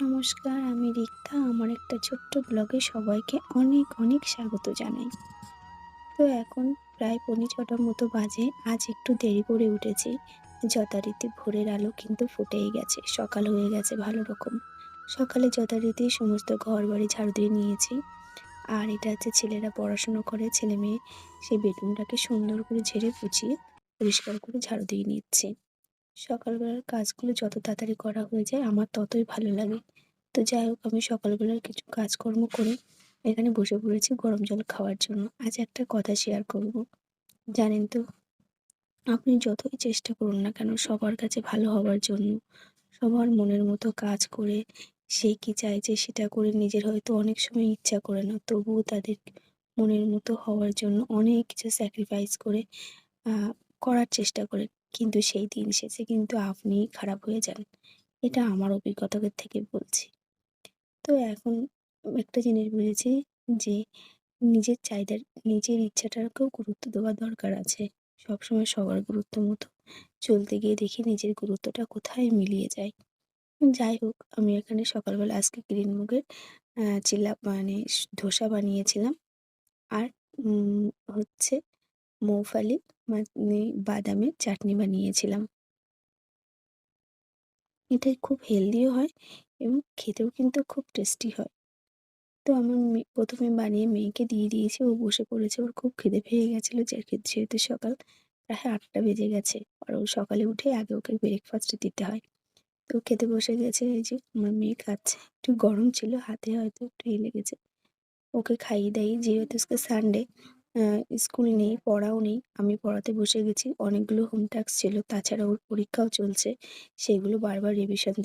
নমস্কার, আমি রিক্তা। আমার একটা ছোট্ট ব্লগে সবাইকে অনেক, অনেক স্বাগত জানাই। তো এখন প্রায় পৌনে ৬টার মতো বাজে। আজ একটু দেরি করে উঠেছি। যথারীতি ভোরের আলো কিন্তু ফুটেই গেছে। সকাল হয়ে গেছে ভালো রকম। সকালে যথারীতি সমস্ত ঘরবাড়ি ঝাড়ু দিয়ে নিয়েছি। আর এটা হচ্ছে ছেলেরা পড়াশুনো করে, ছেলেমেয়ে সেই বেডরুমটাকে সুন্দর করে ঝেড়ে পুছিয়ে পরিষ্কার করে ঝাড়ু দিয়ে নিচ্ছি। সকালবেলার কাজগুলো যত তাড়াতাড়ি করা হয়ে যায় আমার ততই ভালো লাগে। তো যাই হোক, আমি সকালবেলার কিছু কাজকর্ম করে এখানে বসে পড়েছি গরম জল খাওয়ার জন্য। আজ একটা কথা শেয়ার করব। জানেন তো, আপনি যতই চেষ্টা করুন না কেন সবার কাছে ভালো হওয়ার জন্য, সবার মনের মতো কাজ করে সে কি চাইছে সেটা করে নিজের হয়তো অনেক সময় ইচ্ছা করে না। তবুও তাদের মনের মতো হওয়ার জন্য অনেক কিছু স্যাক্রিফাইস করে আ করার চেষ্টা করেন। কিন্তু সেই দিন শেষে কিন্তু আপনিই খারাপ হয়ে যান। এটা আমার অভিজ্ঞতা থেকে বলছি। তো এখন একটা জিনিস বুঝেছি যে নিজের চাহিদার, নিজের ইচ্ছাটাকেও গুরুত্ব দেওয়া দরকার আছে। সবসময় সবার গুরুত্ব মতো চলতে গিয়ে দেখি নিজের গুরুত্বটা কোথায় মিলিয়ে যায়। যাই হোক, আমি এখানে সকালবেলা আজকে গ্রিন মুগের চিল্লা মানে ধোসা বানিয়েছিলাম। আর উম হচ্ছে মৌফালি মানে বাদামের চাটনি বানিয়েছিলাম। এটা খুব হেলদিও হয় এবং খেতেও কিন্তু খুব টেস্টি হয়। তো আমার ১ম এ বানিয়ে মেয়েকে দিয়ে দিয়েছি। ও বসে পড়েছে। ওর খুব খিদে পেয়ে গেছিল যেহেতু সকাল প্রায় ৮টা বেজে গেছে। আর ও সকালে উঠে আগে ওকে ব্রেকফাস্ট দিতে হয়। তো খেতে বসে গেছে। এই যে আমার মেয়ে খাচ্ছে। একটু গরম ছিল, হাতে হয়তো একটু লেগেছে। ওকে খাইয়ে-দাইয়ে, যেহেতু আজকে সানডে, আ স্কুল নেই, পড়াও নেই। আমি পড়াতে বসে গেছি। অনেকগুলো হোম টাস্ক ছিল। তাছাড়া ওর পরীক্ষাও চলছে। সেগুলো বারবার রিভিশন